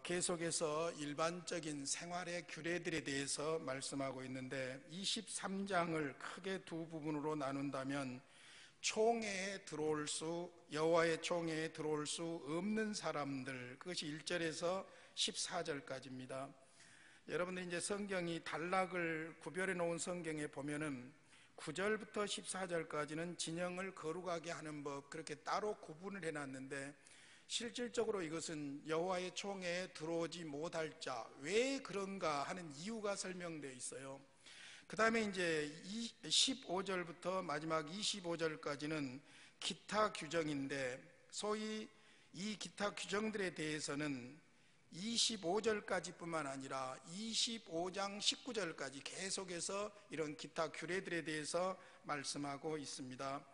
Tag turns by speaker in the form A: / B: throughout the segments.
A: 계속해서 일반적인 생활의 규례들에 대해서 말씀하고 있는데 23장을 크게 두 부분으로 나눈다면 여호와의 총회에 들어올 수 없는 사람들, 그것이 1절에서 14절까지입니다. 여러분들 이제 성경이 단락을 구별해 놓은 성경에 보면은 9절부터 14절까지는 진영을 거룩하게 하는 법, 그렇게 따로 구분을 해 놨는데 실질적으로 이것은 여호와의 총회에 들어오지 못할 자, 왜 그런가 하는 이유가 설명되어 있어요. 그 다음에 이제 15절부터 마지막 25절까지는 기타 규정인데, 소위 이 기타 규정들에 대해서는 25절까지 뿐만 아니라 25장 19절까지 계속해서 이런 기타 규례들에 대해서 말씀하고 있습니다.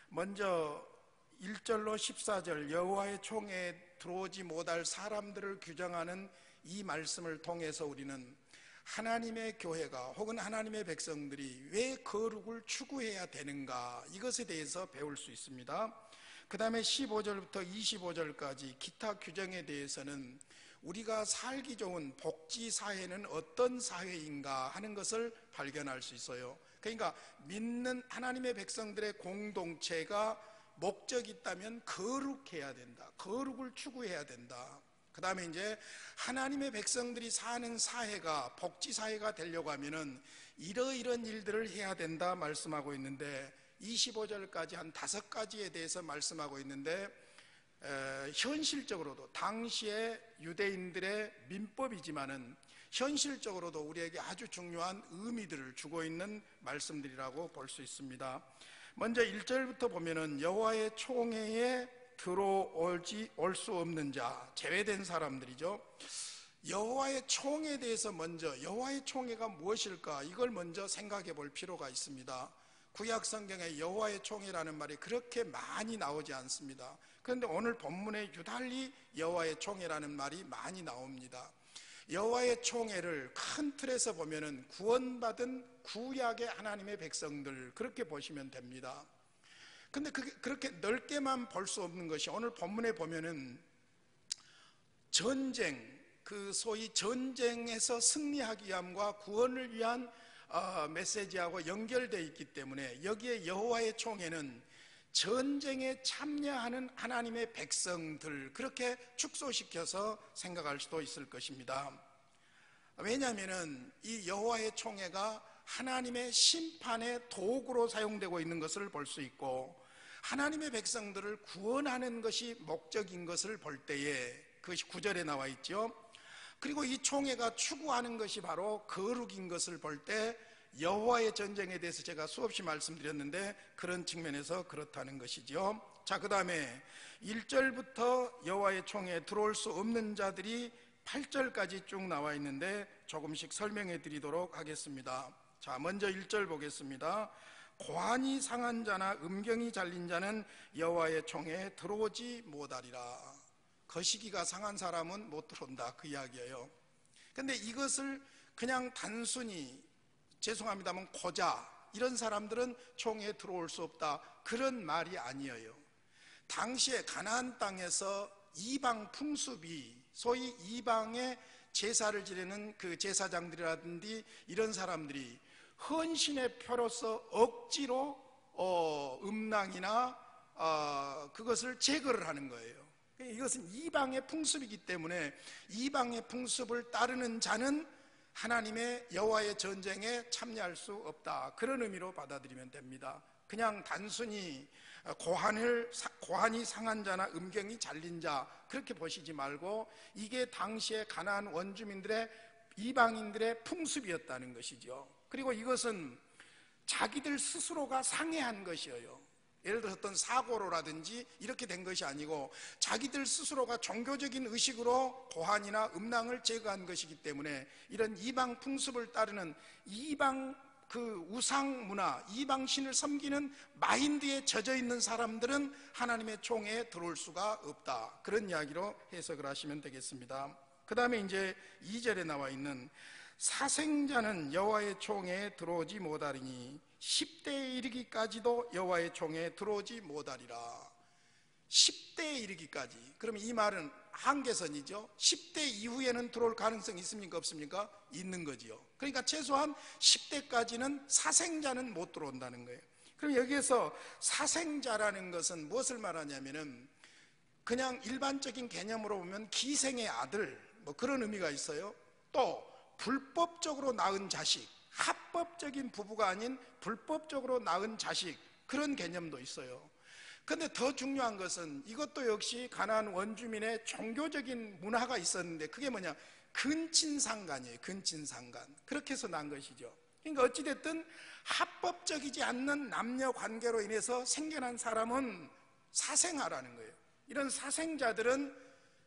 A: 먼저 1절로 14절 여호와의 총회에 들어오지 못할 사람들을 규정하는 이 말씀을 통해서 우리는 하나님의 교회가 혹은 하나님의 백성들이 왜 거룩을 추구해야 되는가, 이것에 대해서 배울 수 있습니다. 그 다음에 15절부터 25절까지 기타 규정에 대해서는 우리가 살기 좋은 복지사회는 어떤 사회인가 하는 것을 발견할 수 있어요. 그러니까 믿는 하나님의 백성들의 공동체가 목적이 있다면 거룩해야 된다, 거룩을 추구해야 된다. 그 다음에 이제 하나님의 백성들이 사는 사회가 복지사회가 되려고 하면은 이러이런 일들을 해야 된다 말씀하고 있는데, 25절까지 한 5가지에 대해서 말씀하고 있는데, 현실적으로도 당시의 유대인들의 민법이지만은 현실적으로도 우리에게 아주 중요한 의미들을 주고 있는 말씀들이라고 볼 수 있습니다. 먼저 1절부터 보면은 여호와의 총회에 올 수 없는 자, 제외된 사람들이죠. 여호와의 총회에 대해서 먼저, 여호와의 총회가 무엇일까, 이걸 먼저 생각해 볼 필요가 있습니다. 구약 성경에 여호와의 총회라는 말이 그렇게 많이 나오지 않습니다. 그런데 오늘 본문에 유달리 여호와의 총회라는 말이 많이 나옵니다. 여호와의 총회를 큰 틀에서 보면은 구원받은 구약의 하나님의 백성들, 그렇게 보시면 됩니다. 근데 그렇게 넓게만 볼 수 없는 것이, 오늘 본문에 보면은 전쟁, 소위 전쟁에서 승리하기 위함과 구원을 위한 메시지하고 연결되어 있기 때문에 여기에 여호와의 총회는 전쟁에 참여하는 하나님의 백성들, 그렇게 축소시켜서 생각할 수도 있을 것입니다. 왜냐하면 이 여호와의 총회가 하나님의 심판의 도구로 사용되고 있는 것을 볼 수 있고, 하나님의 백성들을 구원하는 것이 목적인 것을 볼 때에, 그것이 9절에 나와 있죠. 그리고 이 총회가 추구하는 것이 바로 거룩인 것을 볼 때 여호와의 전쟁에 대해서 제가 수없이 말씀드렸는데 그런 측면에서 그렇다는 것이죠. 자, 그 다음에 1절부터 여호와의 총회에 들어올 수 없는 자들이 8절까지 쭉 나와 있는데 조금씩 설명해 드리도록 하겠습니다. 자, 먼저 1절 보겠습니다. 고환이 상한 자나 음경이 잘린 자는 여호와의 총회에 들어오지 못하리라. 거시기가 상한 사람은 못 들어온다, 그 이야기예요. 근데 이것을 그냥 단순히, 죄송합니다만 고자, 이런 사람들은 총회에 들어올 수 없다, 그런 말이 아니에요. 당시에 가나안 땅에서 이방 풍습이, 소위 이방의 제사를 지내는 그 제사장들이라든지 이런 사람들이 헌신의 표로서 억지로 음낭이나 그것을 제거를 하는 거예요. 이것은 이방의 풍습이기 때문에 이방의 풍습을 따르는 자는 하나님의 여호와의 전쟁에 참여할 수 없다, 그런 의미로 받아들이면 됩니다. 그냥 단순히 고환이 상한 자나 음경이 잘린 자, 그렇게 보시지 말고 이게 당시의 가나안 원주민들의, 이방인들의 풍습이었다는 것이죠. 그리고 이것은 자기들 스스로가 상해한 것이에요. 예를 들어서 어떤 사고로라든지 이렇게 된 것이 아니고 자기들 스스로가 종교적인 의식으로 고환이나 음낭을 제거한 것이기 때문에 이런 이방 풍습을 따르는 이방 우상 문화, 이방 신을 섬기는 마인드에 젖어 있는 사람들은 하나님의 총회에 들어올 수가 없다, 그런 이야기로 해석을 하시면 되겠습니다. 그 다음에 이제 2절에 나와 있는 사생자는 여호와의 총회에 들어오지 못하리니 10대에 이르기까지도 여호와의 총회에 들어오지 못하리라. 10대에 이르기까지. 그러면 이 말은 한계선이죠. 10대 이후에는 들어올 가능성이 있습니까 없습니까? 있는 거지요. 그러니까 최소한 10대까지는 사생자는 못 들어온다는 거예요. 그럼 여기에서 사생자라는 것은 무엇을 말하냐면은 그냥 일반적인 개념으로 보면 기생의 아들 뭐 그런 의미가 있어요. 또 불법적으로 낳은 자식, 합법적인 부부가 아닌 불법적으로 낳은 자식, 그런 개념도 있어요. 그런데 더 중요한 것은 이것도 역시 가나안 원주민의 종교적인 문화가 있었는데 그게 뭐냐, 근친상간이에요. 근친상간. 그렇게 해서 난 것이죠. 그러니까 어찌됐든 합법적이지 않는 남녀 관계로 인해서 생겨난 사람은 사생아라는 거예요. 이런 사생자들은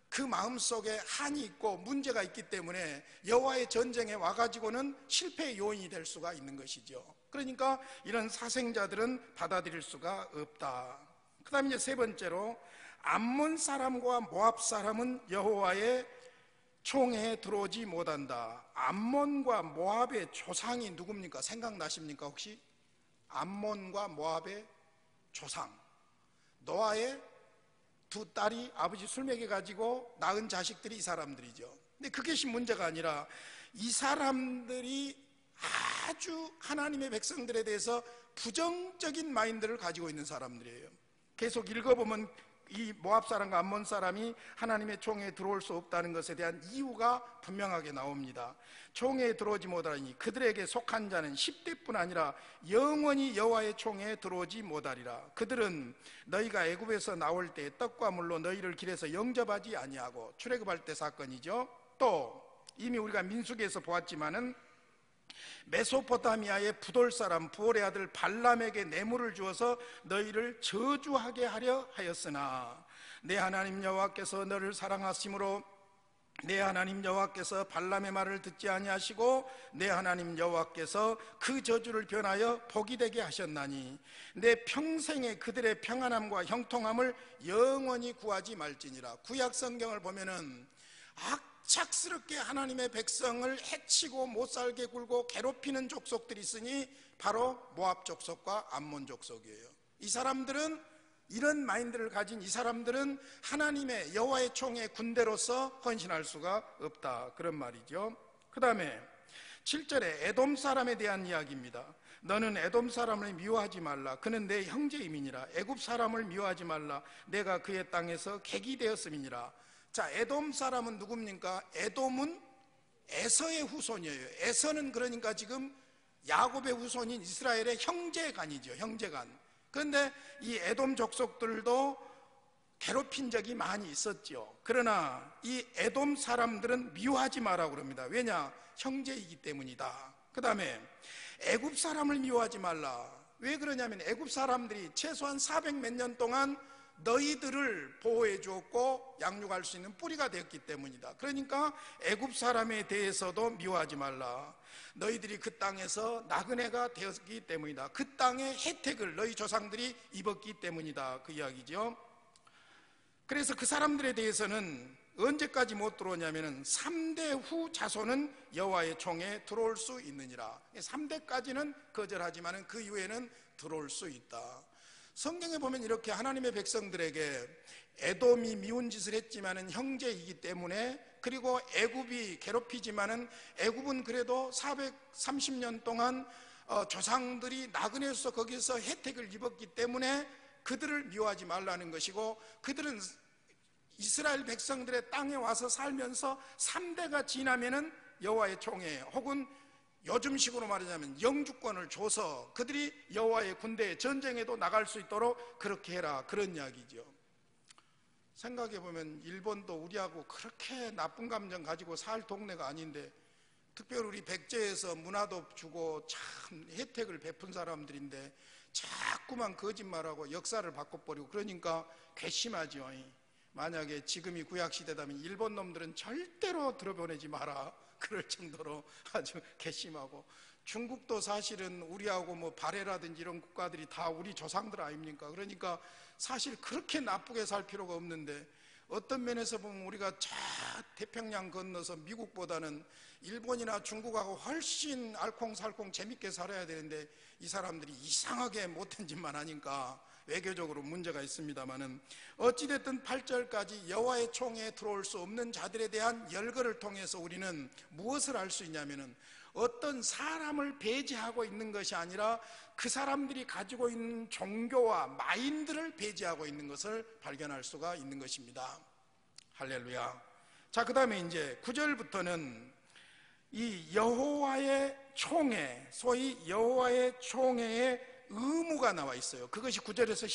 A: 그 마음속에 한이 있고 문제가 있기 때문에 여호와의 전쟁에 와가지고는 실패의 요인이 될 수가 있는 것이죠. 그러니까 이런 사생자들은 받아들일 수가 없다. 그 다음에 이제 세 번째로, 암몬 사람과 모압 사람은 여호와의 총회에 들어오지 못한다. 암몬과 모압의 조상이 누굽니까? 생각나십니까 혹시? 암몬과 모압의 조상, 노아의 두 딸이 아버지 술 먹여가지고 낳은 자식들이 이 사람들이죠. 근데 그것이 문제가 아니라 이 사람들이 아주 하나님의 백성들에 대해서 부정적인 마인드를 가지고 있는 사람들이에요. 계속 읽어보면 이 모압 사람과 암몬 사람이 하나님의 총회에 들어올 수 없다는 것에 대한 이유가 분명하게 나옵니다. 총회에 들어오지 못하니 그들에게 속한 자는 10대뿐 아니라 영원히 여호와의 총회에 들어오지 못하리라. 그들은 너희가 애굽에서 나올 때 떡과 물로 너희를 길에서 영접하지 아니하고, 출애굽할 때 사건이죠. 또 이미 우리가 민수기에서 보았지만은 메소포타미아의 부돌 사람 부올의 아들 발람에게 뇌물을 주어서 너희를 저주하게 하려 하였으나 내 하나님 여호와께서 너를 사랑하심으로 내 하나님 여호와께서 발람의 말을 듣지 아니하시고 내 하나님 여호와께서 그 저주를 변하여 복이 되게 하셨나니 내 평생에 그들의 평안함과 형통함을 영원히 구하지 말지니라. 구약 성경을 보면은 악착스럽게 하나님의 백성을 해치고 못살게 굴고 괴롭히는 족속들이 있으니 바로 모압 족속과 암몬 족속이에요. 이 사람들은, 이런 마인드를 가진 이 사람들은 하나님의 여호와의 총의 군대로서 헌신할 수가 없다, 그런 말이죠. 그 다음에 7절에 에돔 사람에 대한 이야기입니다. 너는 에돔 사람을 미워하지 말라. 그는 내 형제임이니라. 애굽 사람을 미워하지 말라. 내가 그의 땅에서 객이 되었음이니라. 자, 에돔 사람은 누굽니까? 에돔은 에서의 후손이에요. 에서는 그러니까 지금 야곱의 후손인 이스라엘의 형제간이죠. 형제간. 그런데 이 에돔 족속들도 괴롭힌 적이 많이 있었죠. 그러나 이 에돔 사람들은 미워하지 마라고 그럽니다. 왜냐? 형제이기 때문이다. 그 다음에 애굽 사람을 미워하지 말라. 왜 그러냐면 애굽 사람들이 최소한 400 몇 년 동안 너희들을 보호해 주었고 양육할 수 있는 뿌리가 되었기 때문이다. 그러니까 애굽 사람에 대해서도 미워하지 말라. 너희들이 그 땅에서 나그네가 되었기 때문이다. 그 땅의 혜택을 너희 조상들이 입었기 때문이다, 그 이야기죠. 그래서 그 사람들에 대해서는 언제까지 못 들어오냐면은 3대 후 자손은 여호와의 총에 들어올 수 있느니라. 3대까지는 거절하지만은 그 이후에는 들어올 수 있다. 성경에 보면 이렇게 하나님의 백성들에게 에돔이 미운 짓을 했지만은 형제이기 때문에, 그리고 애굽이 괴롭히지만은 애굽은 그래도 430년 동안 조상들이 나그네로서 거기서 혜택을 입었기 때문에 그들을 미워하지 말라는 것이고, 그들은 이스라엘 백성들의 땅에 와서 살면서 3대가 지나면은 여호와의 총회, 혹은 요즘식으로 말하자면 영주권을 줘서 그들이 여호와의 군대에 전쟁에도 나갈 수 있도록 그렇게 해라, 그런 이야기죠. 생각해보면 일본도 우리하고 그렇게 나쁜 감정 가지고 살 동네가 아닌데, 특별히 우리 백제에서 문화도 주고 참 혜택을 베푼 사람들인데 자꾸만 거짓말하고 역사를 바꿔버리고, 그러니까 괘씸하죠. 만약에 지금이 구약시대다면 일본 놈들은 절대로 들어보내지 마라, 그럴 정도로 아주 괘씸하고, 중국도 사실은 우리하고 뭐 발해라든지 이런 국가들이 다 우리 조상들 아닙니까? 그러니까 사실 그렇게 나쁘게 살 필요가 없는데, 어떤 면에서 보면 우리가 저 태평양 건너서 미국보다는 일본이나 중국하고 훨씬 알콩살콩 재밌게 살아야 되는데 이 사람들이 이상하게 못한 짓만 하니까 외교적으로 문제가 있습니다마는 어찌됐든 8절까지 여호와의 총회에 들어올 수 없는 자들에 대한 열거를 통해서 우리는 무엇을 알 수 있냐면은 어떤 사람을 배제하고 있는 것이 아니라 그 사람들이 가지고 있는 종교와 마인드를 배제하고 있는 것을 발견할 수가 있는 것입니다. 할렐루야. 자, 그 다음에 이제 9절부터는 이 여호와의 총회, 소위 여호와의 총회의 의무가 나와 있어요. 그것이 9절에서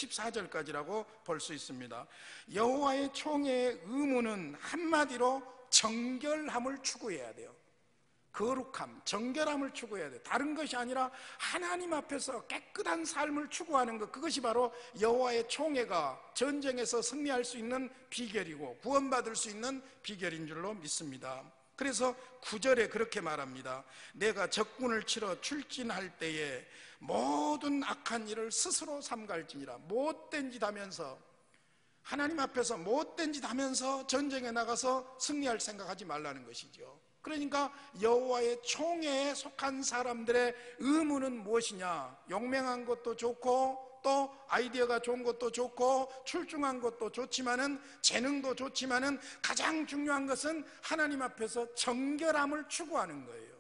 A: 14절까지라고 볼 수 있습니다. 여호와의 총회의 의무는 한마디로 정결함을 추구해야 돼요. 거룩함, 정결함을 추구해야 돼요. 다른 것이 아니라 하나님 앞에서 깨끗한 삶을 추구하는 것, 그것이 바로 여호와의 총회가 전쟁에서 승리할 수 있는 비결이고 구원받을 수 있는 비결인 줄로 믿습니다. 그래서 9절에 그렇게 말합니다. 내가 적군을 치러 출진할 때에 모든 악한 일을 스스로 삼갈지니라. 못된 짓 하면서, 하나님 앞에서 못된 짓 하면서 전쟁에 나가서 승리할 생각하지 말라는 것이죠. 그러니까 여호와의 총회에 속한 사람들의 의무는 무엇이냐? 용맹한 것도 좋고 또 아이디어가 좋은 것도 좋고 출중한 것도 좋지만은, 재능도 좋지만은 가장 중요한 것은 하나님 앞에서 정결함을 추구하는 거예요.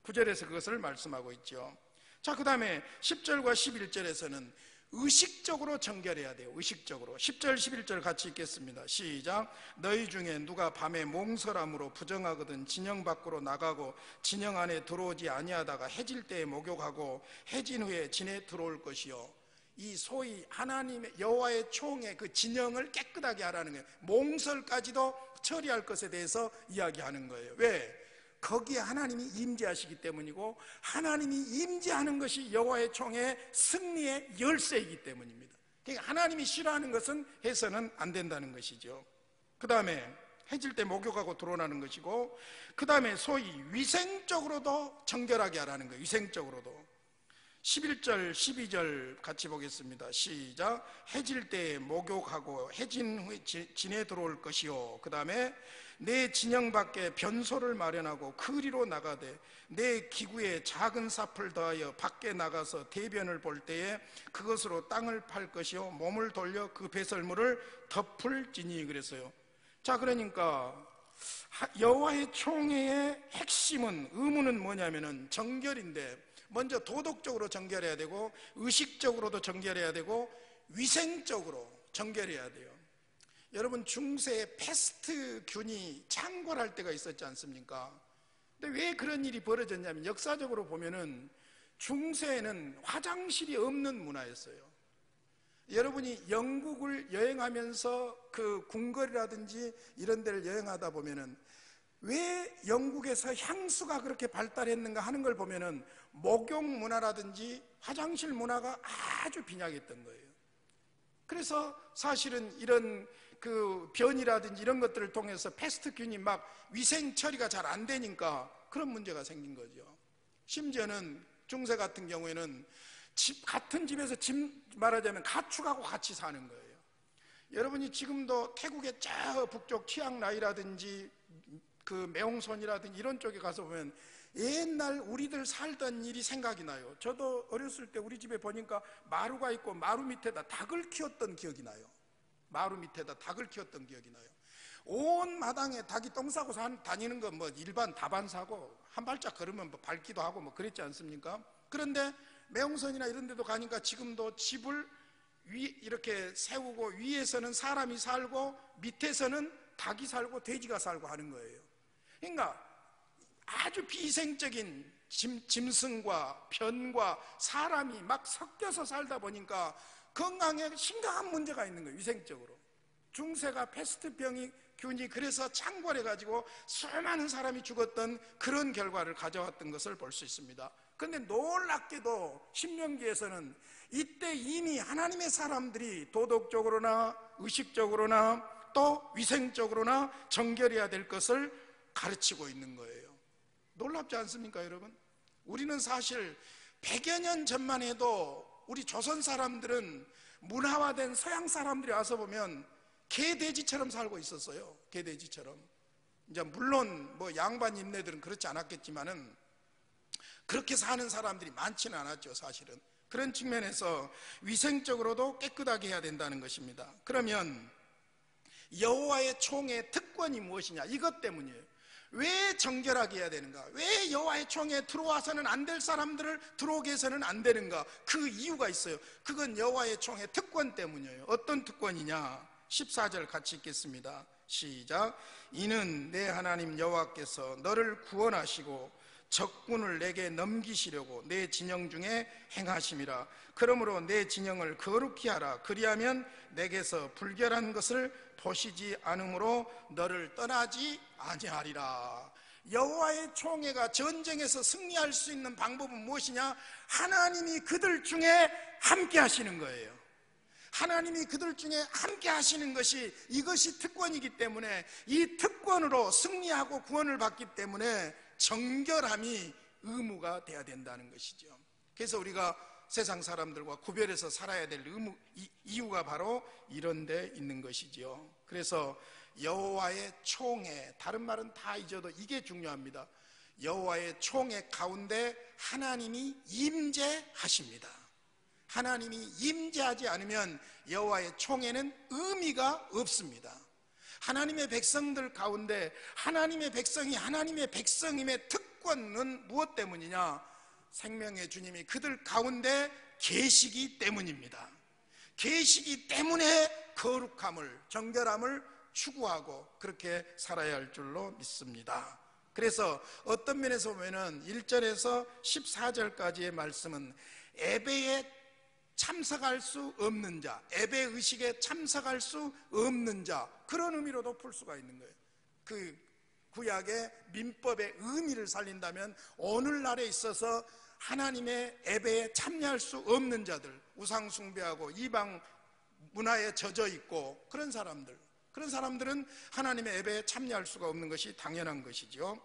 A: 9절에서 그것을 말씀하고 있죠. 자, 그 다음에 10절과 11절에서는 의식적으로 정결해야 돼요. 의식적으로. 10절 11절 같이 읽겠습니다. 시작. 너희 중에 누가 밤에 몽설함으로 부정하거든 진영 밖으로 나가고 진영 안에 들어오지 아니하다가 해질 때에 목욕하고 해진 후에 진에 들어올 것이요. 이 소위 하나님의 여호와의 총의 그 진영을 깨끗하게 하라는 거예요. 몽설까지도 처리할 것에 대해서 이야기하는 거예요. 왜? 거기에 하나님이 임재하시기 때문이고, 하나님이 임재하는 것이 여호와의 총의 승리의 열쇠이기 때문입니다. 그러니까 하나님이 싫어하는 것은 해서는 안 된다는 것이죠. 그 다음에 해질 때 목욕하고 들어오라는 것이고, 그 다음에 소위 위생적으로도 정결하게 하라는 거예요. 위생적으로도. 11절 12절 같이 보겠습니다. 시작. 해질 때에 목욕하고 해진 후에 진에 들어올 것이요. 그 다음에 내 진영 밖에 변소를 마련하고 그리로 나가되 내 기구에 작은 삽을 더하여 밖에 나가서 대변을 볼 때에 그것으로 땅을 팔 것이요 몸을 돌려 그 배설물을 덮을지니. 그랬어요. 자, 그러니까 여호와의 총회의 핵심은, 의무는 뭐냐면은 정결인데, 먼저 도덕적으로 정결해야 되고 의식적으로도 정결해야 되고 위생적으로 정결해야 돼요. 여러분, 중세에 패스트균이 창궐할 때가 있었지 않습니까? 근데 왜 그런 일이 벌어졌냐면, 역사적으로 보면은 중세에는 화장실이 없는 문화였어요. 여러분이 영국을 여행하면서 그 궁궐이라든지 이런 데를 여행하다 보면은 왜 영국에서 향수가 그렇게 발달했는가 하는 걸 보면은 목욕 문화라든지 화장실 문화가 아주 빈약했던 거예요. 그래서 사실은 이런 그 변이라든지 이런 것들을 통해서 패스트균이 막 위생 처리가 잘 안 되니까 그런 문제가 생긴 거죠. 심지어는 중세 같은 경우에는 같은 집에서 말하자면 가축하고 같이 사는 거예요. 여러분이 지금도 태국의 저 북쪽 치앙라이라든지 그 매홍선이라든지 이런 쪽에 가서 보면 옛날 우리들 살던 일이 생각이 나요. 저도 어렸을 때 우리 집에 보니까 마루가 있고 마루 밑에다 닭을 키웠던 기억이 나요. 마루 밑에다 닭을 키웠던 기억이 나요. 온 마당에 닭이 똥 싸고 다니는 건 뭐 일반 다반사고 한 발짝 걸으면 뭐 밟기도 하고 뭐 그랬지 않습니까? 그런데 매홍선이나 이런 데도 가니까 지금도 집을 이렇게 세우고 위에서는 사람이 살고 밑에서는 닭이 살고 돼지가 살고 하는 거예요. 그러니까 아주 비위생적인 짐승과 변과 사람이 막 섞여서 살다 보니까 건강에 심각한 문제가 있는 거예요. 위생적으로. 중세가 균이 그래서 창궐해가지고 수많은 사람이 죽었던 그런 결과를 가져왔던 것을 볼 수 있습니다. 그런데 놀랍게도 신명기에서는 이때 이미 하나님의 사람들이 도덕적으로나 의식적으로나 또 위생적으로나 정결해야 될 것을 가르치고 있는 거예요. 놀랍지 않습니까, 여러분? 우리는 사실 100여 년 전만 해도 우리 조선 사람들은 문화화된 서양 사람들이 와서 보면 개돼지처럼 살고 있었어요. 개돼지처럼. 이제 물론 뭐 양반 인내들은 그렇지 않았겠지만은 그렇게 사는 사람들이 많지는 않았죠, 사실은. 그런 측면에서 위생적으로도 깨끗하게 해야 된다는 것입니다. 그러면 여호와의 총의 특권이 무엇이냐? 이것 때문이에요. 왜 정결하게 해야 되는가? 왜 여호와의 총에 들어와서는 안 될 사람들을 들어오게 해서는 안 되는가? 그 이유가 있어요. 그건 여호와의 총의 특권 때문이에요. 어떤 특권이냐? 14절 같이 읽겠습니다. 시작. 이는 내 하나님 여호와께서 너를 구원하시고 적군을 내게 넘기시려고 내 진영 중에 행하심이라. 그러므로 내 진영을 거룩히 하라. 그리하면 내게서 불결한 것을 보시지 않으므로 너를 떠나지 아니하리라. 여호와의 총회가 전쟁에서 승리할 수 있는 방법은 무엇이냐? 하나님이 그들 중에 함께 하시는 거예요. 하나님이 그들 중에 함께 하시는 것이, 이것이 특권이기 때문에 이 특권으로 승리하고 구원을 받기 때문에 정결함이 의무가 돼야 된다는 것이죠. 그래서 우리가 세상 사람들과 구별해서 살아야 될 이유가 바로 이런 데 있는 것이지요. 그래서 여호와의 총회, 다른 말은 다 잊어도 이게 중요합니다. 여호와의 총회 가운데 하나님이 임재하십니다. 하나님이 임재하지 않으면 여호와의 총회는 의미가 없습니다. 하나님의 백성들 가운데 하나님의 백성이 하나님의 백성임의 특권은 무엇 때문이냐? 생명의 주님이 그들 가운데 계시기 때문입니다. 계시기 때문에 거룩함을, 정결함을 추구하고 그렇게 살아야 할 줄로 믿습니다. 그래서 어떤 면에서 보면은 1절에서 14절까지의 말씀은 예배에 참석할 수 없는 자, 예배 의식에 참석할 수 없는 자, 그런 의미로도 풀 수가 있는 거예요. 그 구약의 민법의 의미를 살린다면 오늘날에 있어서 하나님의 예배에 참여할 수 없는 자들, 우상 숭배하고 이방 문화에 젖어 있고 그런 사람들은 하나님의 예배에 참여할 수가 없는 것이 당연한 것이죠.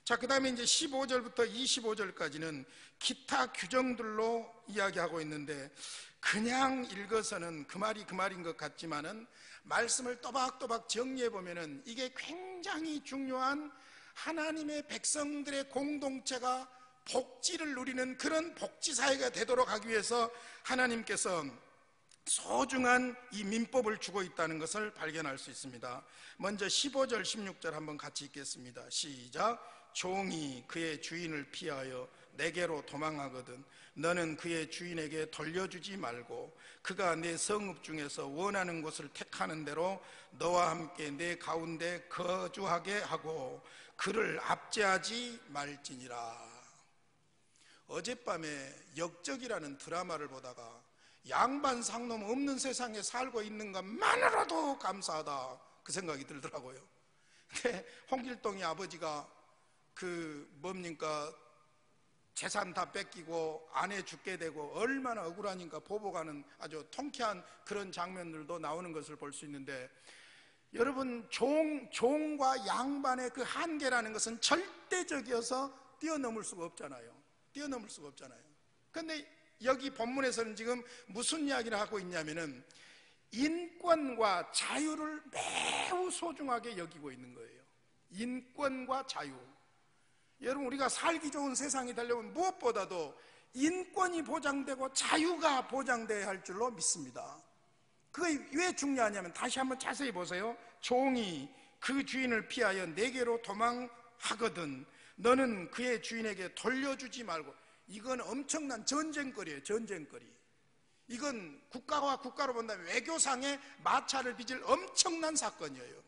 A: 자, 그 다음에 이제 15절부터 25절까지는 기타 규정들로 이야기하고 있는데, 그냥 읽어서는 그 말이 그 말인 것 같지만은 말씀을 또박또박 정리해 보면은 이게 굉장히 중요한 하나님의 백성들의 공동체가 복지를 누리는 그런 복지사회가 되도록 하기 위해서 하나님께서 소중한 이 민법을 주고 있다는 것을 발견할 수 있습니다. 먼저 15절 16절 한번 같이 읽겠습니다. 시작. 종이 그의 주인을 피하여 내게로 도망하거든 너는 그의 주인에게 돌려주지 말고 그가 내 성읍 중에서 원하는 곳을 택하는 대로 너와 함께 내 가운데 거주하게 하고 그를 압제하지 말지니라. 어젯밤에 역적이라는 드라마를 보다가 양반 상놈 없는 세상에 살고 있는 것만으로도 감사하다, 그 생각이 들더라고요. 근데 홍길동이 아버지가 재산 다 뺏기고 아내 죽게 되고 얼마나 억울하니까 보복하는 아주 통쾌한 그런 장면들도 나오는 것을 볼 수 있는데, 여러분, 종과 양반의 그 한계라는 것은 절대적이어서 뛰어넘을 수가 없잖아요. 그런데 여기 본문에서는 지금 무슨 이야기를 하고 있냐면은 인권과 자유를 매우 소중하게 여기고 있는 거예요. 인권과 자유. 여러분, 우리가 살기 좋은 세상이 되려면 무엇보다도 인권이 보장되고 자유가 보장되어야 할 줄로 믿습니다. 그게 왜 중요하냐면 다시 한번 자세히 보세요. 종이 그 주인을 피하여 내게로 도망하거든 너는 그의 주인에게 돌려주지 말고. 이건 엄청난 전쟁거리예요. 전쟁거리. 이건 국가와 국가로 본다면 외교상의 마찰을 빚을 엄청난 사건이에요.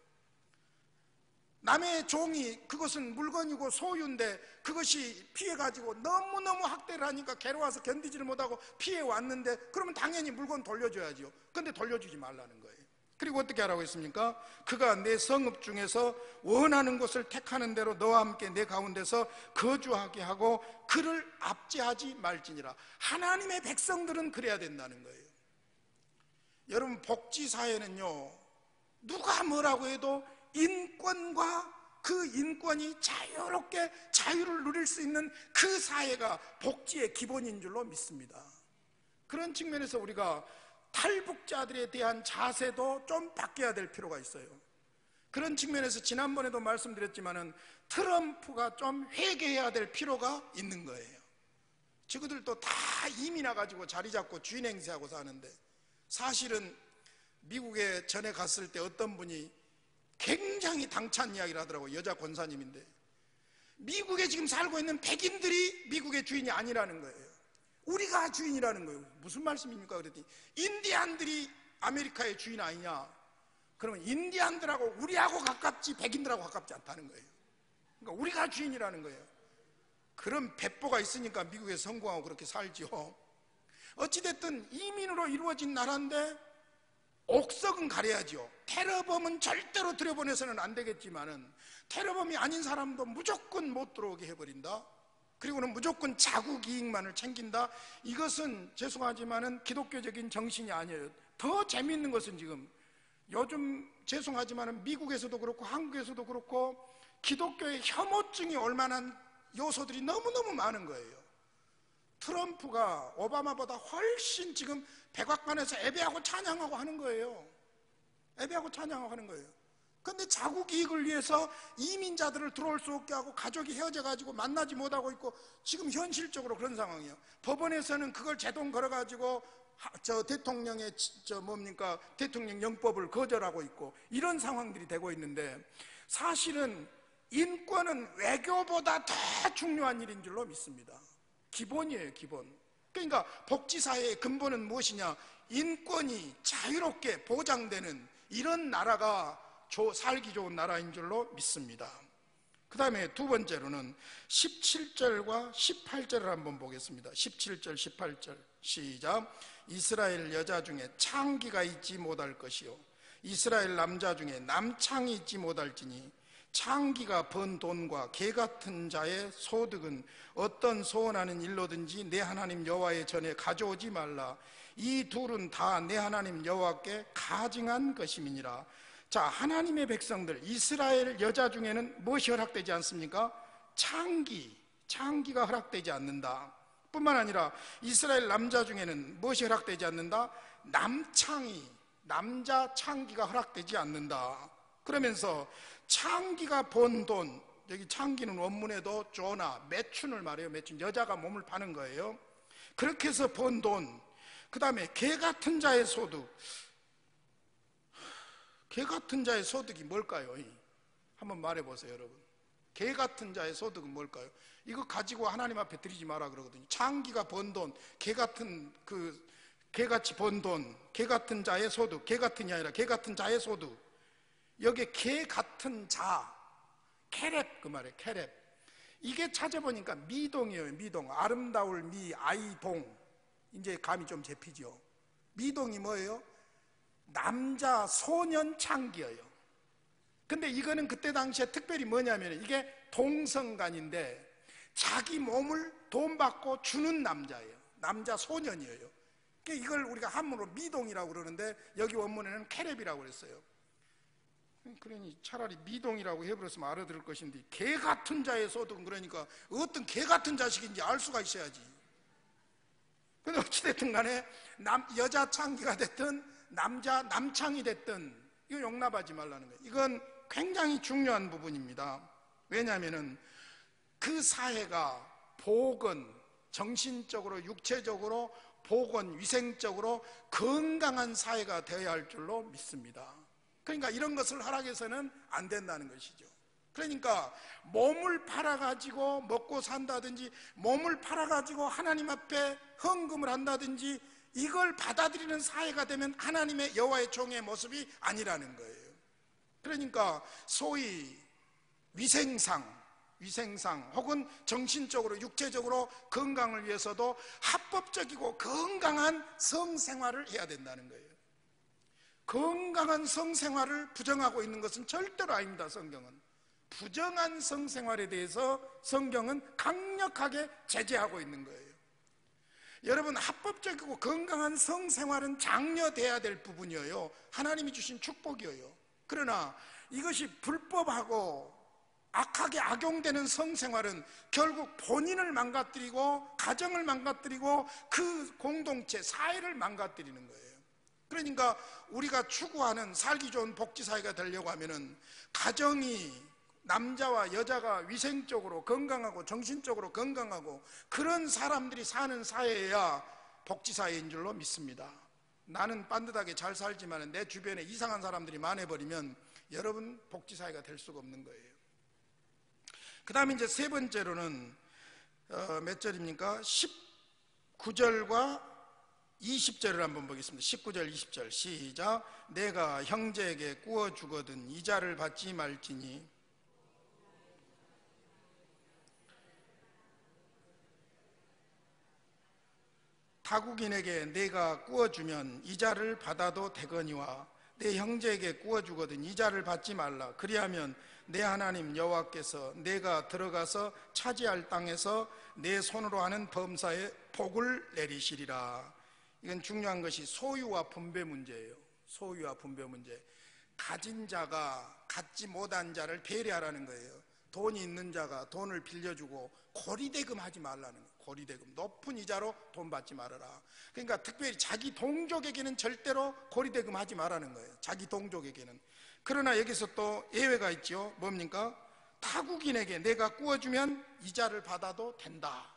A: 남의 종이, 그것은 물건이고 소유인데 그것이 피해가지고 너무너무 학대를 하니까 괴로워서 견디지를 못하고 피해왔는데, 그러면 당연히 물건 돌려줘야죠. 그런데 돌려주지 말라는 거예요. 그리고 어떻게 하라고 했습니까? 그가 내 성읍 중에서 원하는 곳을 택하는 대로 너와 함께 내 가운데서 거주하게 하고 그를 압제하지 말지니라. 하나님의 백성들은 그래야 된다는 거예요. 여러분, 복지사회는요, 누가 뭐라고 해도 인권과 그 인권이 자유롭게 자유를 누릴 수 있는 그 사회가 복지의 기본인 줄로 믿습니다. 그런 측면에서 우리가 탈북자들에 대한 자세도 좀 바뀌어야 될 필요가 있어요. 그런 측면에서 지난번에도 말씀드렸지만은 트럼프가 좀 회개해야 될 필요가 있는 거예요. 저거들도 다 이민 와가지고 자리 잡고 주인 행세하고 사는데, 사실은 미국에 전에 갔을 때 어떤 분이 굉장히 당찬 이야기를 하더라고요. 여자 권사님인데, 미국에 지금 살고 있는 백인들이 미국의 주인이 아니라는 거예요. 우리가 주인이라는 거예요. 무슨 말씀입니까? 그랬더니 인디안들이 아메리카의 주인 아니냐. 그러면 인디안들하고 우리하고 가깝지 백인들하고 가깝지 않다는 거예요. 그러니까 우리가 주인이라는 거예요. 그런 배포가 있으니까 미국에 성공하고 그렇게 살죠. 어찌됐든 이민으로 이루어진 나라인데 옥석은 가려야죠. 테러범은 절대로 들여보내서는 안 되겠지만은 테러범이 아닌 사람도 무조건 못 들어오게 해버린다. 그리고는 무조건 자국 이익만을 챙긴다. 이것은 죄송하지만은 기독교적인 정신이 아니에요. 더 재미있는 것은 지금 요즘 죄송하지만은 미국에서도 그렇고 한국에서도 그렇고 기독교의 혐오증이 올만한 요소들이 너무너무 많은 거예요. 트럼프가 오바마보다 훨씬 지금 백악관에서 예배하고 찬양하고 하는 거예요. 예배하고 찬양하고 하는 거예요. 그런데 자국 이익을 위해서 이민자들을 들어올 수 없게 하고 가족이 헤어져 가지고 만나지 못하고 있고, 지금 현실적으로 그런 상황이에요. 법원에서는 그걸 제동 걸어 가지고 대통령의 대통령 영법을 거절하고 있고, 이런 상황들이 되고 있는데, 사실은 인권은 외교보다 더 중요한 일인 줄로 믿습니다. 기본이에요, 기본. 그러니까 복지사회의 근본은 무엇이냐? 인권이 자유롭게 보장되는 이런 나라가 살기 좋은 나라인 줄로 믿습니다. 그 다음에 두 번째로는 17절과 18절을 한번 보겠습니다. 17절 18절 시작. 이스라엘 여자 중에 창기가 있지 못할 것이요 이스라엘 남자 중에 남창이 있지 못할지니 창기가 번 돈과 개 같은 자의 소득은 어떤 소원하는 일로든지 내 하나님 여호와의 전에 가져오지 말라. 이 둘은 다 내 하나님 여호와께 가증한 것임이니라. 자, 하나님의 백성들 이스라엘 여자 중에는 무엇이 허락되지 않습니까? 창기가 허락되지 않는다. 뿐만 아니라 이스라엘 남자 중에는 무엇이 허락되지 않는다? 남자 창기가 허락되지 않는다. 그러면서 창기가 번 돈, 여기 창기는 원문에도 조나, 매춘을 말해요. 매춘, 여자가 몸을 파는 거예요. 그렇게 해서 번 돈, 그 다음에 개 같은 자의 소득. 개 같은 자의 소득이 뭘까요? 한번 말해보세요, 여러분. 개 같은 자의 소득은 뭘까요? 이거 가지고 하나님 앞에 드리지 마라 그러거든요. 창기가 번 돈, 개같이 번 돈, 개 같은 자의 소득, 개 같은이 아니라 개 같은 자의 소득. 여기에 개 같은 자, 케렙 그 말이에요. 케렙. 이게 찾아보니까 미동이에요. 미동. 아름다울 미, 아이동. 이제 감이 좀 잡히죠. 미동이 뭐예요? 남자 소년 창기예요. 근데 이거는 그때 당시에 특별히 뭐냐면 이게 동성간인데 자기 몸을 돈 받고 주는 남자예요. 남자 소년이에요. 이걸 우리가 한문으로 미동이라고 그러는데 여기 원문에는 케렙이라고 그랬어요. 그러니 차라리 미동이라고 해버렸으면 알아들을 것인데, 개 같은 자의 소득은 그러니까 어떤 개 같은 자식인지 알 수가 있어야지. 근데 어찌됐든 간에 여자 창기가 됐든 남창이 됐든 이거 용납하지 말라는 거예요. 이건 굉장히 중요한 부분입니다. 왜냐하면은 그 사회가 복은 정신적으로 육체적으로 복은 위생적으로 건강한 사회가 되어야 할 줄로 믿습니다. 그러니까 이런 것을 허락해서는 안 된다는 것이죠. 그러니까 몸을 팔아가지고 먹고 산다든지, 몸을 팔아가지고 하나님 앞에 헌금을 한다든지, 이걸 받아들이는 사회가 되면 하나님의 여호와의 종의 모습이 아니라는 거예요. 그러니까 소위 위생상 혹은 정신적으로 육체적으로 건강을 위해서도 합법적이고 건강한 성생활을 해야 된다는 거예요. 건강한 성생활을 부정하고 있는 것은 절대로 아닙니다. 성경은 부정한 성생활에 대해서 성경은 강력하게 제재하고 있는 거예요. 여러분, 합법적이고 건강한 성생활은 장려돼야 될 부분이에요. 하나님이 주신 축복이에요. 그러나 이것이 불법하고 악하게 악용되는 성생활은 결국 본인을 망가뜨리고 가정을 망가뜨리고 그 공동체, 사회를 망가뜨리는 거예요. 그러니까 우리가 추구하는 살기 좋은 복지사회가 되려고 하면은 가정이 남자와 여자가 위생적으로 건강하고 정신적으로 건강하고 그런 사람들이 사는 사회여야 복지사회인 줄로 믿습니다. 나는 반듯하게 잘 살지만 내 주변에 이상한 사람들이 많아버리면 여러분 복지사회가 될 수가 없는 거예요. 그 다음에 이제 세 번째로는 몇 절입니까? 19절과 20절을 한번 보겠습니다. 19절 20절 시작. 내가 형제에게 구워주거든 이자를 받지 말지니 타국인에게 내가 구워주면 이자를 받아도 되거니와 내 형제에게 구워주거든 이자를 받지 말라. 그리하면 내 하나님 여호와께서 내가 들어가서 차지할 땅에서 내 손으로 하는 범사에 복을 내리시리라. 이건 중요한 것이 소유와 분배 문제예요. 소유와 분배 문제. 가진 자가 갖지 못한 자를 배려하라는 거예요. 돈이 있는 자가 돈을 빌려주고 고리대금 하지 말라는 거예요. 고리대금, 높은 이자로 돈 받지 말아라. 그러니까 특별히 자기 동족에게는 절대로 고리대금 하지 말라는 거예요. 자기 동족에게는. 그러나 여기서 또 예외가 있죠. 뭡니까? 타국인에게 내가 구워주면 이자를 받아도 된다.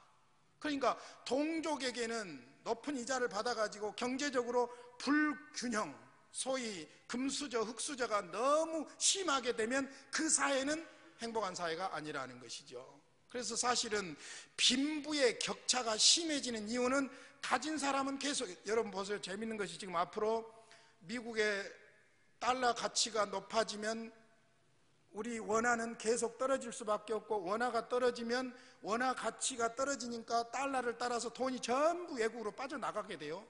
A: 그러니까 동족에게는 높은 이자를 받아가지고 경제적으로 불균형, 소위 금수저, 흑수저가 너무 심하게 되면 그 사회는 행복한 사회가 아니라는 것이죠. 그래서 사실은 빈부의 격차가 심해지는 이유는 가진 사람은 계속, 여러분 보세요. 재밌는 것이 지금 앞으로 미국의 달러 가치가 높아지면 우리 원화는 계속 떨어질 수밖에 없고, 원화가 떨어지면 원화 가치가 떨어지니까 달러를 따라서 돈이 전부 외국으로 빠져나가게 돼요.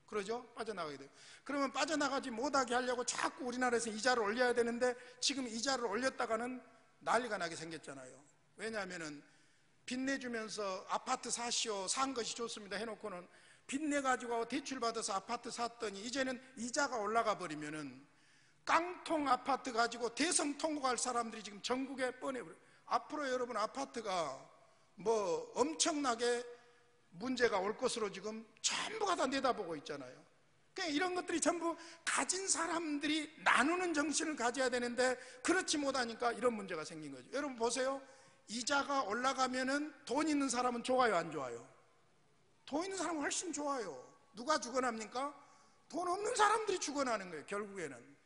A: 그러죠? 빠져나가게 돼요. 그러면 빠져나가지 못하게 하려고 자꾸 우리나라에서 이자를 올려야 되는데 지금 이자를 올렸다가는 난리가 나게 생겼잖아요. 왜냐하면은 빚내주면서 아파트 사시오, 산 것이 좋습니다 해놓고는 빚내가지고 대출 받아서 아파트 샀더니 이제는 이자가 올라가 버리면은 깡통 아파트 가지고 대성 통곡할 사람들이 지금 전국에 뻔해버려요. 앞으로 여러분 아파트가 뭐 엄청나게 문제가 올 것으로 지금 전부가 다 내다보고 있잖아요. 그러니까 이런 것들이 전부 가진 사람들이 나누는 정신을 가져야 되는데 그렇지 못하니까 이런 문제가 생긴 거죠. 여러분 보세요. 이자가 올라가면은 돈 있는 사람은 좋아요, 안 좋아요? 돈 있는 사람은 훨씬 좋아요. 누가 죽어납니까? 돈 없는 사람들이 죽어나는 거예요, 결국에는.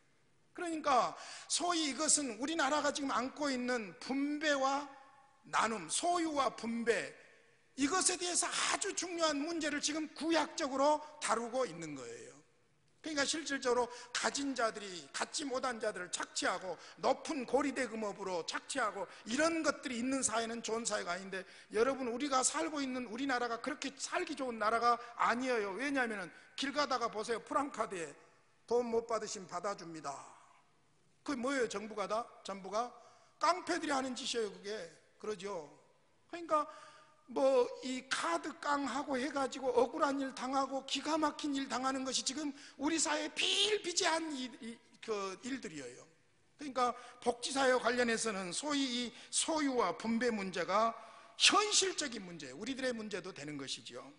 A: 그러니까 소위 이것은 우리나라가 지금 안고 있는 분배와 나눔, 소유와 분배, 이것에 대해서 아주 중요한 문제를 지금 구약적으로 다루고 있는 거예요. 그러니까 실질적으로 가진 자들이 갖지 못한 자들을 착취하고 높은 고리대금업으로 착취하고 이런 것들이 있는 사회는 좋은 사회가 아닌데, 여러분 우리가 살고 있는 우리나라가 그렇게 살기 좋은 나라가 아니에요. 왜냐하면 길 가다가 보세요. 프랑카드에 돈 못 받으시면 받아줍니다. 그게 뭐예요? 정부가 다? 전부가? 깡패들이 하는 짓이에요 그게. 그러죠. 그러니까 뭐 이 카드 깡하고 해가지고 억울한 일 당하고 기가 막힌 일 당하는 것이 지금 우리 사회에 비일비재한 일들이에요. 그러니까 복지사회와 관련해서는 소위 이 소유와 분배 문제가 현실적인 문제예요. 우리들의 문제도 되는 것이죠.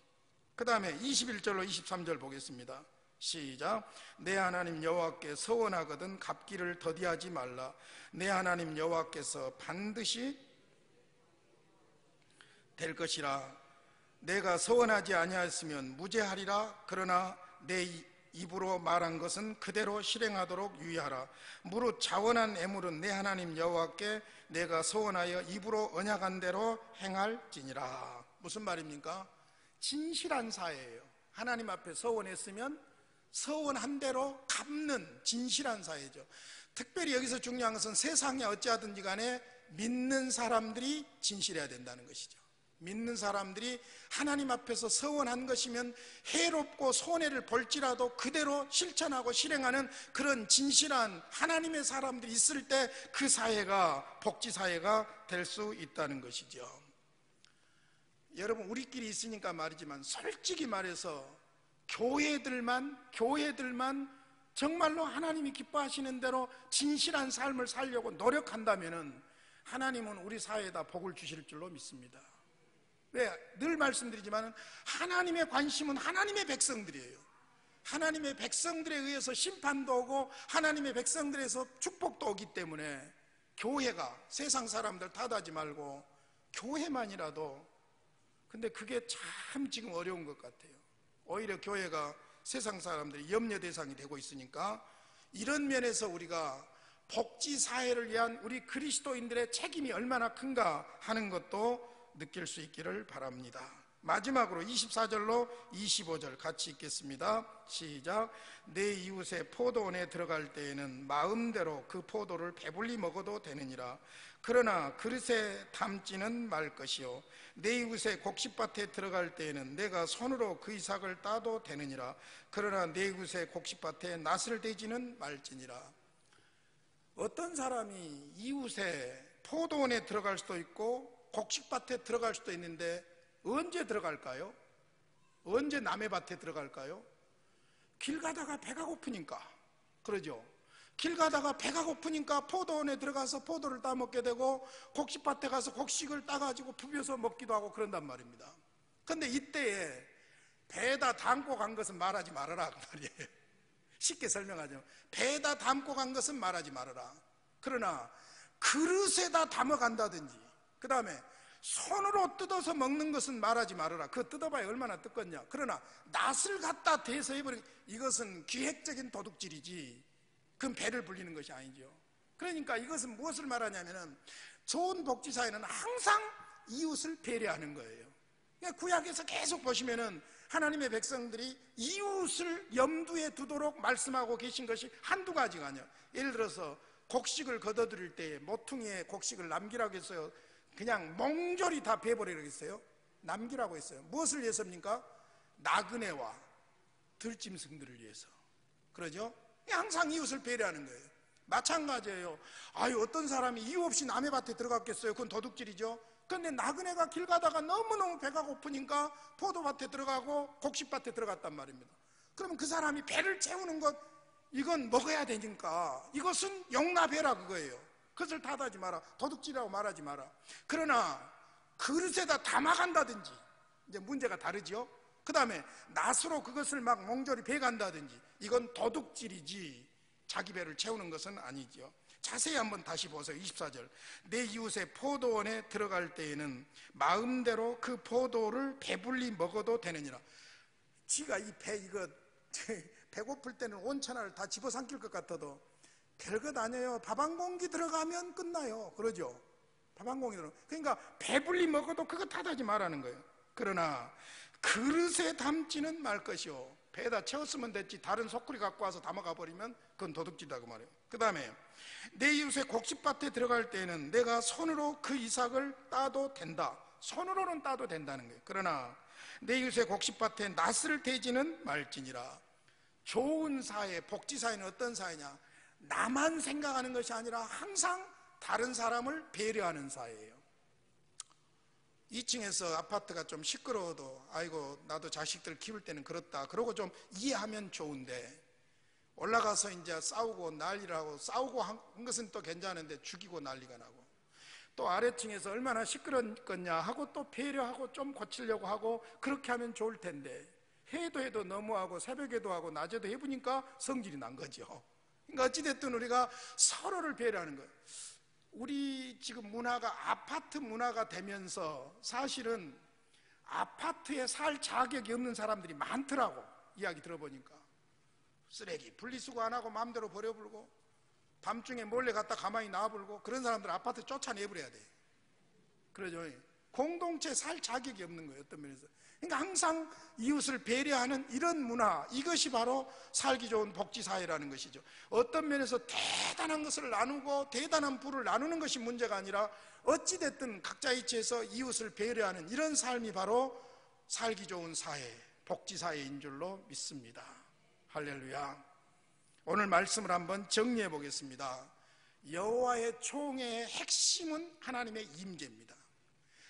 A: 그 다음에 21절로 23절 보겠습니다. 시작. 내 하나님 여호와께 서원하거든 갚기를 더디하지 말라. 내 하나님 여호와께서 반드시 될 것이라. 내가 서원하지 아니하였으면 무죄하리라. 그러나 내 입으로 말한 것은 그대로 실행하도록 유의하라. 무릇 자원한 애물은 내 하나님 여호와께 내가 서원하여 입으로 언약한 대로 행할지니라. 무슨 말입니까? 진실한 사회예요. 하나님 앞에 서원했으면 서원한 대로 갚는 진실한 사회죠. 특별히 여기서 중요한 것은 세상에 어찌하든지 간에 믿는 사람들이 진실해야 된다는 것이죠. 믿는 사람들이 하나님 앞에서 서원한 것이면 해롭고 손해를 볼지라도 그대로 실천하고 실행하는 그런 진실한 하나님의 사람들이 있을 때 그 사회가 복지사회가 될 수 있다는 것이죠. 여러분 우리끼리 있으니까 말이지만 솔직히 말해서 교회들만 정말로 하나님이 기뻐하시는 대로 진실한 삶을 살려고 노력한다면은 하나님은 우리 사회에다 복을 주실 줄로 믿습니다. 왜? 늘 말씀드리지만 하나님의 관심은 하나님의 백성들이에요. 하나님의 백성들에 의해서 심판도 오고 하나님의 백성들에서 축복도 오기 때문에 교회가 세상 사람들 탓하지 말고 교회만이라도, 근데 그게 참 지금 어려운 것 같아요. 오히려 교회가 세상 사람들이 염려 대상이 되고 있으니까 이런 면에서 우리가 복지사회를 위한 우리 그리스도인들의 책임이 얼마나 큰가 하는 것도 느낄 수 있기를 바랍니다. 마지막으로 24절로 25절 같이 읽겠습니다. 시작. 내 이웃의 포도원에 들어갈 때에는 마음대로 그 포도를 배불리 먹어도 되느니라. 그러나 그릇에 담지는 말 것이요 내 이웃의 곡식밭에 들어갈 때에는 내가 손으로 그 이삭을 따도 되느니라. 그러나 내 이웃의 곡식밭에 낫을 대지는 말지니라. 어떤 사람이 이웃의 포도원에 들어갈 수도 있고 곡식밭에 들어갈 수도 있는데 언제 들어갈까요? 언제 남의 밭에 들어갈까요? 길 가다가 배가 고프니까. 그러죠? 길 가다가 배가 고프니까 포도원에 들어가서 포도를 따먹게 되고 곡식밭에 가서 곡식을 따가지고 부벼서 먹기도 하고 그런단 말입니다. 근데 이때에 배에다 담고 간 것은 말하지 말아라 그 말이에요. 쉽게 설명하죠. 배에다 담고 간 것은 말하지 말아라. 그러나 그릇에다 담아간다든지 그 다음에 손으로 뜯어서 먹는 것은 말하지 말아라. 그거 뜯어봐야 얼마나 뜯겠냐. 그러나 낫을 갖다 대서 해버린 이것은 기획적인 도둑질이지 그건 배를 불리는 것이 아니죠. 그러니까 이것은 무엇을 말하냐면은 좋은 복지사회는 항상 이웃을 배려하는 거예요. 그러니까 구약에서 계속 보시면은 하나님의 백성들이 이웃을 염두에 두도록 말씀하고 계신 것이 한두 가지가 아니에요. 예를 들어서 곡식을 걷어들일 때 모퉁이에 곡식을 남기라고 했어요. 그냥 몽졸이 다 베버리라고 했어요. 남기라고 했어요. 무엇을 위해서입니까? 나그네와 들짐승들을 위해서. 그러죠? 항상 이웃을 배려하는 거예요. 마찬가지예요. 아유, 어떤 사람이 이유 없이 남의 밭에 들어갔겠어요? 그건 도둑질이죠. 그런데 나그네가 길 가다가 너무너무 배가 고프니까 포도밭에 들어가고 곡식밭에 들어갔단 말입니다. 그러면 그 사람이 배를 채우는 것, 이건 먹어야 되니까 이것은 용납해라 그거예요. 그것을 탓하지 마라. 도둑질이라고 말하지 마라. 그러나 그릇에다 담아간다든지 이제 문제가 다르죠. 그 다음에 낫으로 그것을 막 몽졸이 베간다든지 이건 도둑질이지 자기 배를 채우는 것은 아니죠. 자세히 한번 다시 보세요. 24절. 내 이웃의 포도원에 들어갈 때에는 마음대로 그 포도를 배불리 먹어도 되느니라. 지가 이 배 이거 배고플 때는 온천을 다 집어삼킬 것 같아도 별것 아니에요. 밥 한 공기 들어가면 끝나요. 그러죠? 밥 한 공기 들어가. 그러니까 배불리 먹어도 그거 탓하지 말라는 거예요. 그러나 그릇에 담지는 말 것이요. 배에다 채웠으면 됐지 다른 소쿠리 갖고 와서 담아가 버리면 그건 도둑질이라고 말해요. 그 다음에 내 이웃의 곡식밭에 들어갈 때는 내가 손으로 그 이삭을 따도 된다. 손으로는 따도 된다는 거예요. 그러나 내 이웃의 곡식밭에 낫을 대지는 말지니라. 좋은 사회, 복지사회는 어떤 사회냐? 나만 생각하는 것이 아니라 항상 다른 사람을 배려하는 사회예요. 2층에서 아파트가 좀 시끄러워도 아이고 나도 자식들 키울 때는 그렇다 그러고 좀 이해하면 좋은데 올라가서 이제 싸우고 난리라고 싸우고 한 것은 또 괜찮은데 죽이고 난리가 나고 또 아래층에서 얼마나 시끄럽겠냐 하고 또 배려하고 좀 고치려고 하고 그렇게 하면 좋을 텐데 해도 너무하고 새벽에도 하고 낮에도 해보니까 성질이 난 거죠. 그러니까 어찌됐든 우리가 서로를 배려하는 거예요. 우리 지금 문화가 아파트 문화가 되면서 사실은 아파트에 살 자격이 없는 사람들이 많더라고. 이야기 들어보니까 쓰레기 분리수거 안 하고 마음대로 버려버리고 밤중에 몰래 갔다 가만히 놔버리고 그런 사람들 아파트 쫓아내버려야 돼. 그러죠. 공동체 살 자격이 없는 거예요. 어떤 면에서. 그러니까 항상 이웃을 배려하는 이런 문화, 이것이 바로 살기 좋은 복지사회라는 것이죠. 어떤 면에서 대단한 것을 나누고 대단한 부를 나누는 것이 문제가 아니라 어찌됐든 각자 이치에서 이웃을 배려하는 이런 삶이 바로 살기 좋은 사회, 복지사회인 줄로 믿습니다. 할렐루야. 오늘 말씀을 한번 정리해 보겠습니다. 여호와의 총회의 핵심은 하나님의 임재입니다.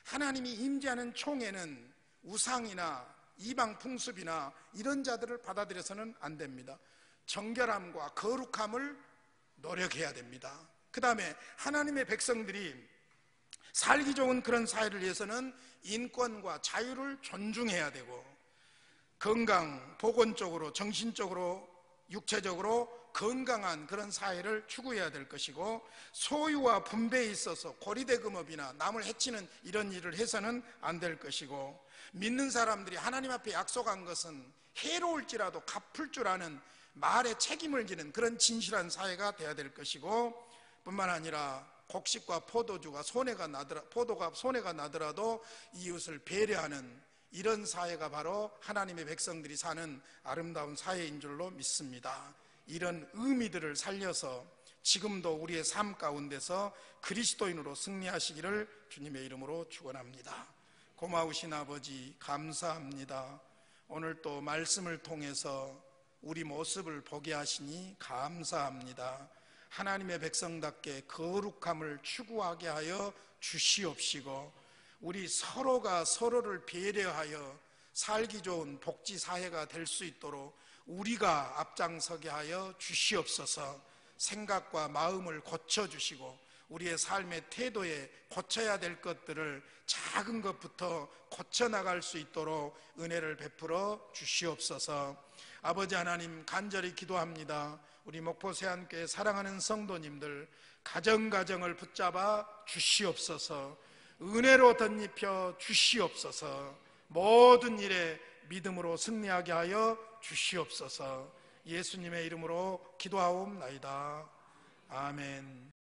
A: 하나님이 임재하는 총회는 우상이나 이방 풍습이나 이런 자들을 받아들여서는 안 됩니다. 정결함과 거룩함을 노력해야 됩니다. 그 다음에 하나님의 백성들이 살기 좋은 그런 사회를 위해서는 인권과 자유를 존중해야 되고 건강, 보건적으로, 정신적으로, 육체적으로 건강한 그런 사회를 추구해야 될 것이고, 소유와 분배에 있어서 고리대금업이나 남을 해치는 이런 일을 해서는 안 될 것이고, 믿는 사람들이 하나님 앞에 약속한 것은 해로울지라도 갚을 줄 아는 말에 책임을 지는 그런 진실한 사회가 되어야 될 것이고, 뿐만 아니라 곡식과 포도가 손해가 나더라도 이웃을 배려하는 이런 사회가 바로 하나님의 백성들이 사는 아름다운 사회인 줄로 믿습니다. 이런 의미들을 살려서 지금도 우리의 삶 가운데서 그리스도인으로 승리하시기를 주님의 이름으로 축원합니다. 고마우신 아버지, 감사합니다. 오늘 또 말씀을 통해서 우리 모습을 보게 하시니 감사합니다. 하나님의 백성답게 거룩함을 추구하게 하여 주시옵시고, 우리 서로가 서로를 배려하여 살기 좋은 복지 사회가 될 수 있도록 우리가 앞장서게 하여 주시옵소서. 생각과 마음을 고쳐주시고 우리의 삶의 태도에 고쳐야 될 것들을 작은 것부터 고쳐나갈 수 있도록 은혜를 베풀어 주시옵소서. 아버지 하나님, 간절히 기도합니다. 우리 목포 세안교회 사랑하는 성도님들 가정을 붙잡아 주시옵소서. 은혜로 덧입혀 주시옵소서. 모든 일에 믿음으로 승리하게 하여 주시옵소서. 예수님의 이름으로 기도하옵나이다. 아멘.